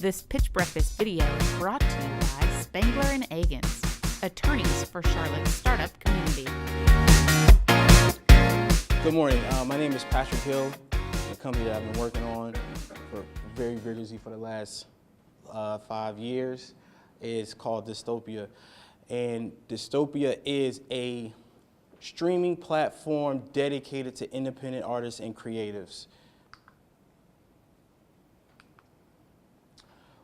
This Pitch Breakfast video is brought to you by Spangler and Agans, attorneys for Charlotte's startup community. Good morning. My name is Patrick Hill, a company that I've been working on very vigorously for the last 5 years. It's called Disctopia. And Disctopia is a streaming platform dedicated to independent artists and creatives.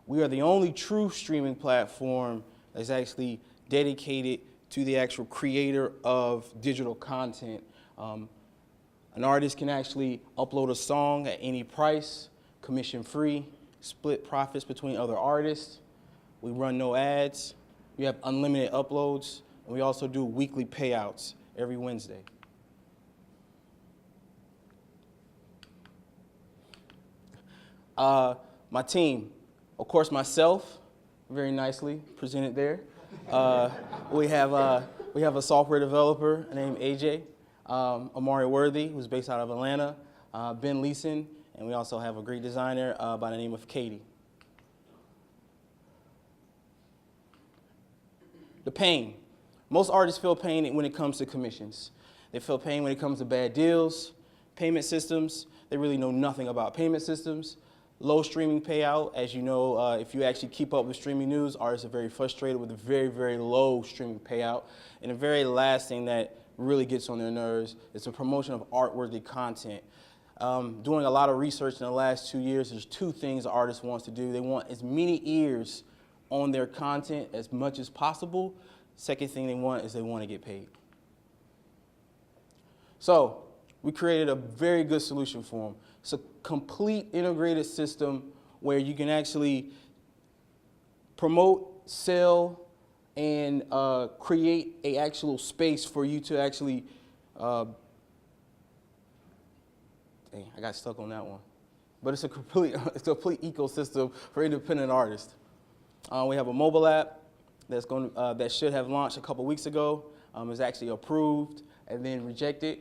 We are the only true streaming platform that's actually dedicated to the actual creator of digital content. An artist can actually upload a song at any price, commission-free, split profits between other artists. We run no ads. We have unlimited uploads, and we also do weekly payouts every Wednesday. My team, of course, myself, very nicely presented there. We have a software developer named AJ, Amari Worthy, who's based out of Atlanta, Ben Leeson, and we also have a great designer by the name of Katie. The pain. Most artists feel pain when it comes to commissions. They feel pain when it comes to bad deals, payment systems. They really know nothing about payment systems. Low streaming payout. As you know, if you actually keep up with streaming news, artists are very frustrated with a very low streaming payout. And the very last thing that really gets on their nerves is the promotion of art-worthy content. Doing a lot of research in the last 2 years, there's two things the artist wants to do. They want as many ears on their content as much as possible. Second thing they want is they want to get paid. So we created a very good solution for them. It's a complete integrated system where you can actually promote, sell, and create an actual space for you to actually, dang, I got stuck on that one. But it's a complete ecosystem for independent artists. We have a mobile app that should have launched a couple weeks ago. It's actually approved and then rejected.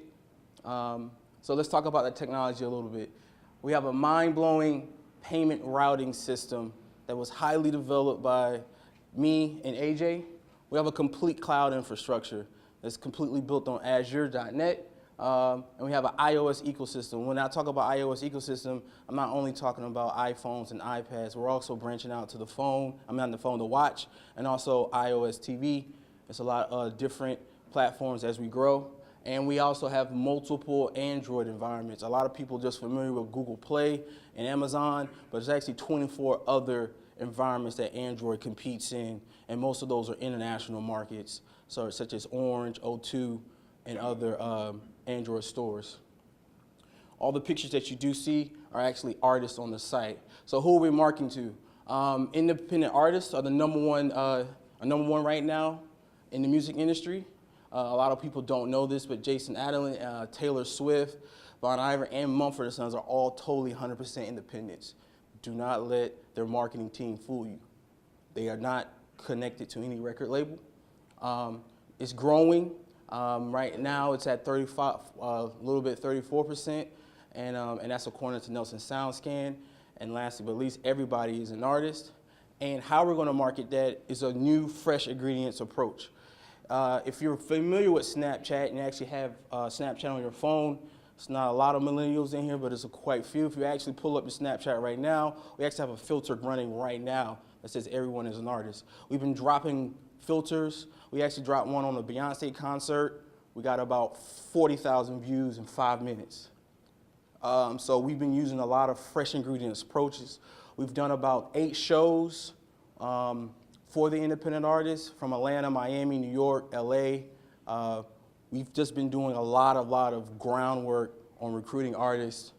So let's talk about the technology a little bit. We have a mind-blowing payment routing system that was highly developed by me and AJ. We have a complete cloud infrastructure that's completely built on Azure.net. And we have an iOS ecosystem. When I talk about iOS ecosystem, I'm not only talking about iPhones and iPads. We're also branching out to the phone, the watch, and also iOS TV. There's a lot of different platforms as we grow. And we also have multiple Android environments. A lot of people just familiar with Google Play and Amazon, but there's actually 24 other environments that Android competes in, and most of those are international markets, so such as Orange, O2, and other Android stores. All the pictures that you do see are actually artists on the site. So who are we marketing to? Independent artists are the number one right now in the music industry. A lot of people don't know this, but Jason Adderley, Taylor Swift, Bon Iver, and Mumford & Sons are all totally 100% independents. Do not let their marketing team fool you. They are not connected to any record label. It's growing. Right now it's at 34%, and that's according to Nelson SoundScan. And lastly but least, everybody is an artist. And how we're going to market that is a new, fresh ingredients approach. If you're familiar with Snapchat and you actually have Snapchat on your phone, it's not a lot of millennials in here, but it's quite few. If you actually pull up your Snapchat right now, we actually have a filter running right now that says everyone is an artist. We've been dropping filters. We actually dropped one on a Beyonce concert. We got about 40,000 views in 5 minutes. So we've been using a lot of fresh ingredients approaches. We've done about 8 shows for the independent artists from Atlanta, Miami, New York, LA. We've just been doing a lot of groundwork on recruiting artists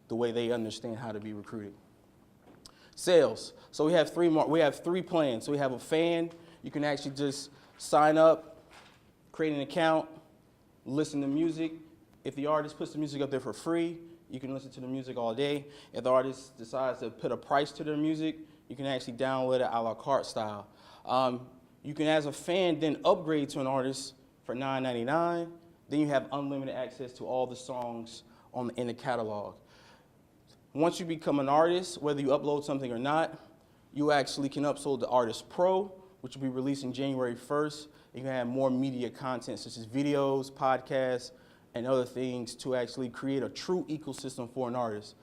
the way they understand how to be recruited. Sales. So we have three plans. So we have a fan. You can actually just sign up, create an account, listen to music. If the artist puts the music up there for free, you can listen to the music all day. If the artist decides to put a price to their music, you can actually download it a la carte style. You can, as a fan, then upgrade to an artist for $9.99. Then you have unlimited access to all the songs in the catalog. Once you become an artist, whether you upload something or not, you actually can upload the Artist Pro, which will be releasing January 1st. You can have more media content such as videos, podcasts, and other things to actually create a true ecosystem for an artist.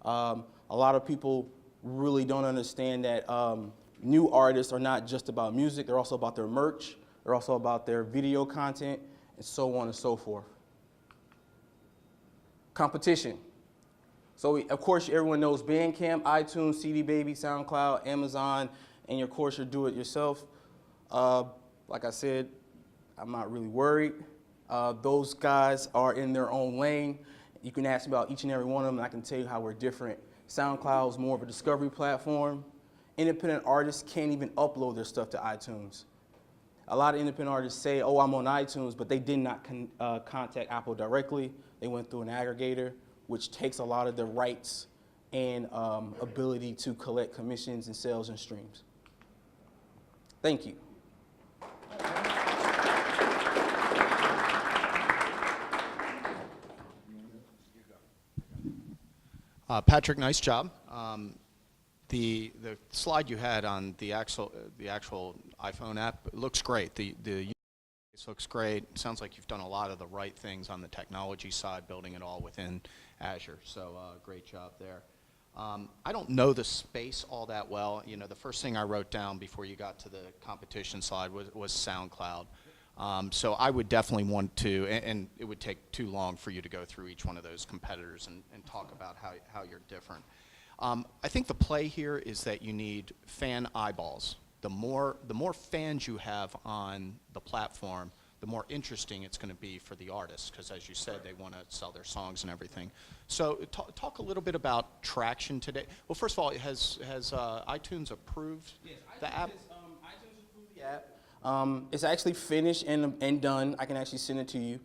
A lot of people really don't understand that new artists are not just about music, they're also about their merch, they're also about their video content, and so on and so forth. Competition. So of course, everyone knows Bandcamp, iTunes, CD Baby, SoundCloud, Amazon, and of course, your do-it-yourself. Like I said, I'm not really worried. Those guys are in their own lane. You can ask me about each and every one of them, and I can tell you how we're different. SoundCloud is more of a discovery platform. Independent artists can't even upload their stuff to iTunes. A lot of independent artists say, oh, I'm on iTunes, but they did not contact Apple directly. They went through an aggregator, which takes a lot of the rights and ability to collect commissions and sales and streams. Thank you. Patrick, nice job. The slide you had on the actual iPhone app looks great. The interface looks great. It sounds like you've done a lot of the right things on the technology side, building it all within Azure. So great job there. I don't know the space all that well. You know, the first thing I wrote down before you got to the competition slide was SoundCloud. So I would definitely want to, and it would take too long for you to go through each one of those competitors and talk about how you're different. I think the play here is that you need fan eyeballs. The more fans you have on the platform, the more interesting it's going to be for the artists, because as you said, they want to sell their songs and everything. So talk a little bit about traction today. Well, first of all, has iTunes approved the app? iTunes approved the app. It's actually finished and done. I can actually send it to you.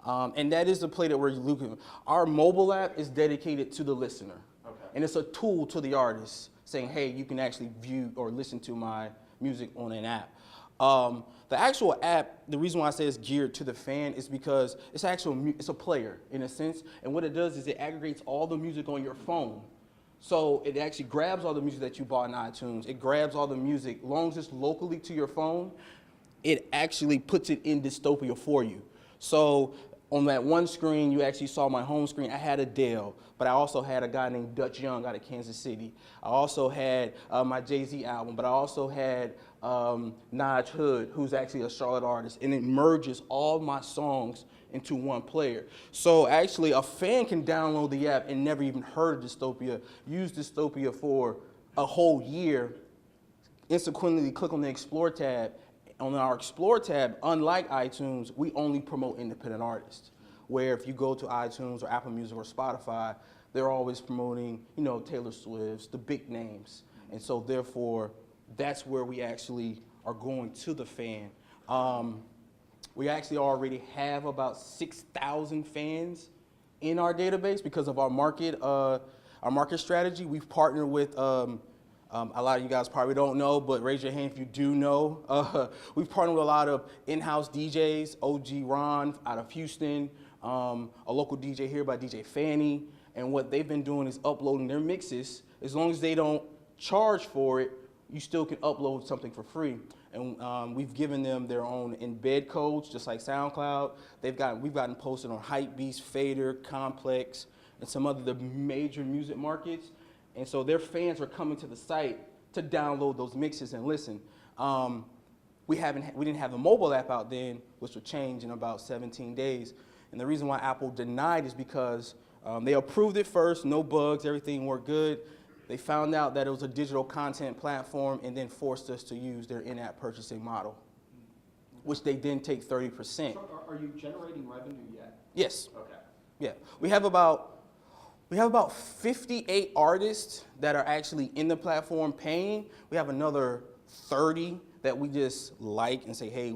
And that is the play that we're looking at. Our mobile app is dedicated to the listener. Okay. And it's a tool to the artist saying, hey, you can actually view or listen to my music on an app. The actual app, the reason why I say it's geared to the fan is because it's a player in a sense, and what it does is it aggregates all the music on your phone. So it actually grabs all the music that you bought in iTunes. It grabs all the music, as long as it's locally to your phone, it actually puts it in Disctopia for you. So on that one screen, you actually saw my home screen. I had Adele, but I also had a guy named Dutch Young out of Kansas City. I also had my Jay-Z album, but I also had Naj Hood, who's actually a Charlotte artist, and it merges all my songs into one player. So actually, a fan can download the app and never even heard of Disctopia, use Disctopia for a whole year, instantly click on the Explore tab. On our Explore tab, unlike iTunes, we only promote independent artists. Where if you go to iTunes or Apple Music or Spotify, they're always promoting, you know, Taylor Swift's, the big names. And so therefore, that's where we actually are going to the fan. We actually already have about 6,000 fans in our database because of our market strategy. We've partnered with a lot of you guys probably don't know, but raise your hand if you do know. We've partnered with a lot of in-house DJs, OG Ron out of Houston, a local DJ here by DJ Fanny, and what they've been doing is uploading their mixes. As long as they don't charge for it, you still can upload something for free. And we've given them their own embed codes, just like SoundCloud. We've gotten posted on Hypebeast, Fader, Complex, and some other the major music markets. And so their fans are coming to the site to download those mixes and listen. We didn't have the mobile app out then, which will change in about 17 days. And the reason why Apple denied is because they approved it first, no bugs, everything worked good. They found out that it was a digital content platform and then forced us to use their in-app purchasing model, which they then take 30%. So are you generating revenue yet? Yes. Okay. Yeah. We have about 58 artists that are actually in the platform paying. We have another 30 that we just like and say, hey,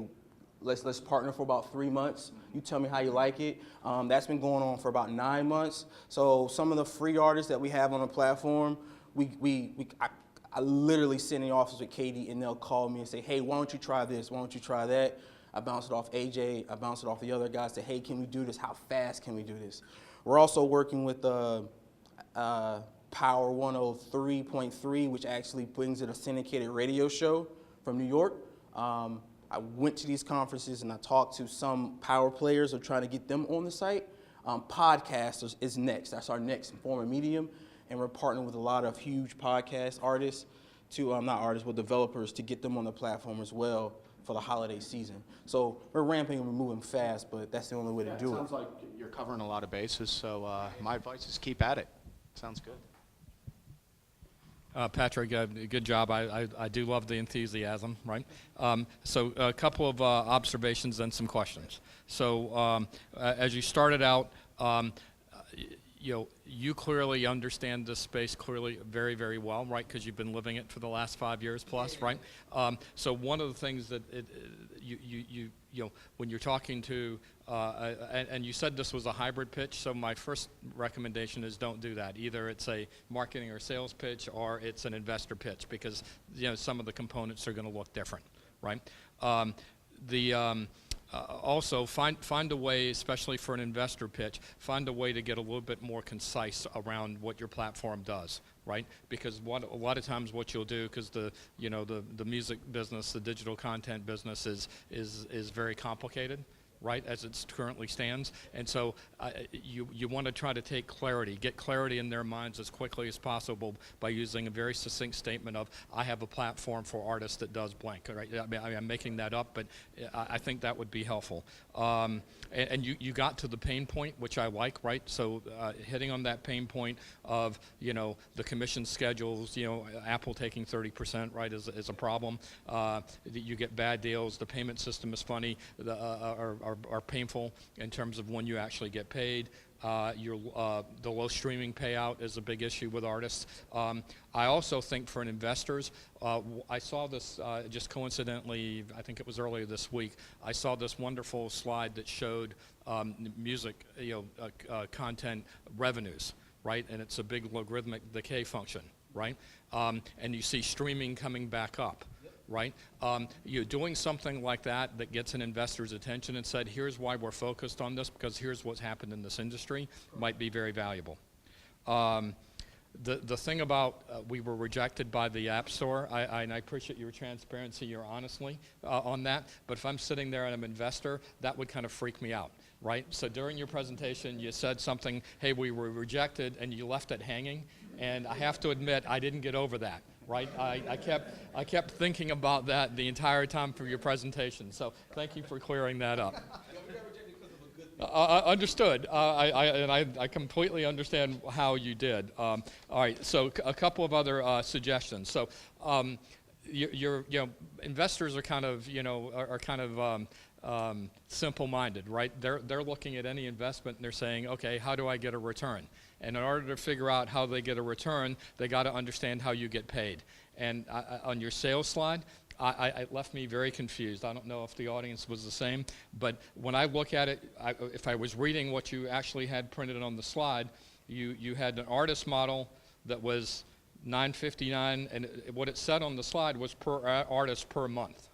let's partner for about 3 months. You tell me how you like it. That's been going on for about 9 months. So some of the free artists that we have on the platform, I literally sit in the office with Katie and they'll call me and say, hey, why don't you try this? Why don't you try that? I bounce it off AJ. I bounce it off the other guys. Say, hey, can we do this? How fast can we do this? We're also working with Power 103.3, which actually brings it a syndicated radio show from New York. I went to these conferences and I talked to some power players or trying to get them on the site. Podcasters is next. That's our next form of medium. And we're partnering with a lot of huge podcast artists to, not artists, but developers to get them on the platform as well for the holiday season. So we're ramping and we're moving fast, but that's the only way to do it. Sounds like you're covering a lot of bases, so my advice is keep at it. Sounds good. Patrick, good job. I do love the enthusiasm, right? So a couple of observations and some questions. So as you started out, you clearly understand this space clearly very, very well, right? Because you've been living it for the last 5 years plus, right? So one of the things that when you're talking to, and you said this was a hybrid pitch, so my first recommendation is don't do that. Either it's a marketing or sales pitch or it's an investor pitch, because some of the components are going to look different, right? Also, find a way, especially for an investor pitch, find a way to get a little bit more concise around what your platform does, right? Because a lot of times what you'll do, because the music business, the digital content business is very complicated, right, as it currently stands. And so you want to try to take clarity, get clarity in their minds as quickly as possible by using a very succinct statement of, I have a platform for artists that does blank, right? I mean, I'm making that up, but I think that would be helpful. And you got to the pain point, which I like, right? So hitting on that pain point of, the commission schedules, Apple taking 30%, right, is a problem. You get bad deals, the payment system is funny, are painful in terms of when you actually get paid. The low streaming payout is a big issue with artists. I also think for investors, I saw this just coincidentally, I think it was earlier this week, I saw this wonderful slide that showed music, content revenues, right? And it's a big logarithmic decay function, right? And you see streaming coming back up. Right? You're doing something like that gets an investor's attention and said, here's why we're focused on this, because here's what's happened in this industry, might be very valuable. The thing about we were rejected by the App Store, and I appreciate your transparency, your honesty on that, but if I'm sitting there and I'm an investor, that would kind of freak me out, right? So during your presentation, you said something, hey, we were rejected, and you left it hanging, and I have to admit, I didn't get over that. Right, I kept thinking about that the entire time for your presentation. So thank you for clearing that up. Understood. I completely understand how you did. All right. So a couple of other suggestions. So investors are kind of simple-minded, right? They're looking at any investment and they're saying, okay, how do I get a return? And in order to figure out how they get a return, they got to understand how you get paid. And on your sales slide, it left me very confused. I don't know if the audience was the same, but when I look at it, if I was reading what you actually had printed on the slide, you had an artist model that was $9.59, and what it said on the slide was per artist per month.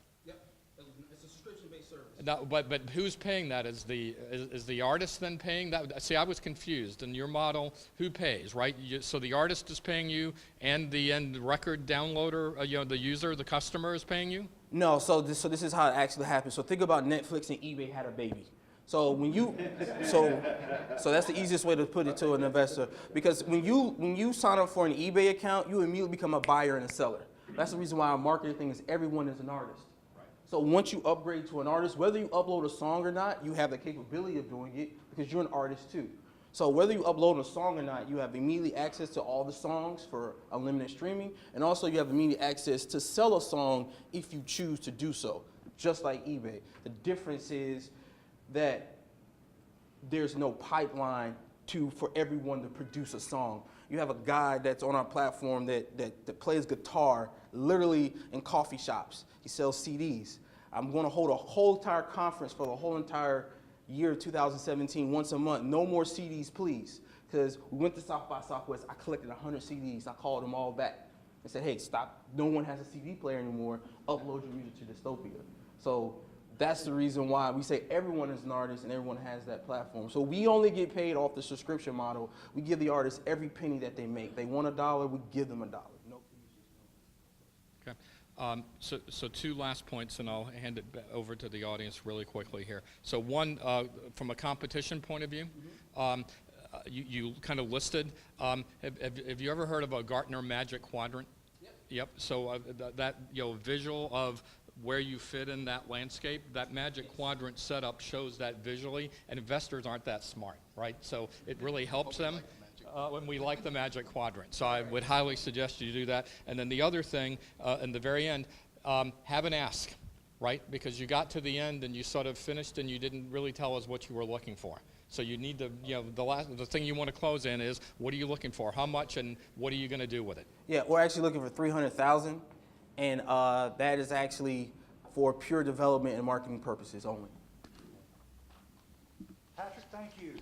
Now, but who's paying that? Is the artist then paying that? See, I was confused. In your model, who pays, right? So the artist is paying you, and the end record downloader, the user, the customer is paying you? No, so this is how it actually happens. So think about Netflix and eBay had a baby. So when you, so that's the easiest way to put it to an investor, because when you sign up for an eBay account, you immediately become a buyer and a seller. That's the reason why our marketing thing is everyone is an artist. So once you upgrade to an artist, whether you upload a song or not, you have the capability of doing it because you're an artist too. So whether you upload a song or not, you have immediate access to all the songs for unlimited streaming, and also you have immediate access to sell a song if you choose to do so, just like eBay. The difference is that there's no pipeline for everyone to produce a song. You have a guy that's on our platform that plays guitar literally in coffee shops. He sells CDs. I'm going to hold a whole entire conference for the whole entire year of 2017 once a month. No more CDs, please. Because we went to South by Southwest. I collected 100 CDs. I called them all back and said, hey, stop. No one has a CD player anymore. Upload your music to Disctopia. So That's the reason why we say everyone is an artist and everyone has that platform. So we only get paid off the subscription model. We give the artists every penny that they make. They want $1, we give them $1. No commissions. Okay. So two last points, and I'll hand it over to the audience really quickly here. So one, from a competition point of view, you kind of listed. Have you ever heard of a Gartner Magic Quadrant? Yep. So that visual of where you fit in that landscape, that Magic Quadrant setup shows that visually, and investors aren't that smart, right? So it really helps them when we like the Magic Quadrant. So I would highly suggest you do that. And then the other thing, in the very end, have an ask, right? Because you got to the end and you sort of finished and you didn't really tell us what you were looking for. So you need to, the thing you want to close in is, what are you looking for? How much, and what are you going to do with it? Yeah, we're actually looking for $300,000, and that is actually for pure development and marketing purposes only. Patrick, thank you.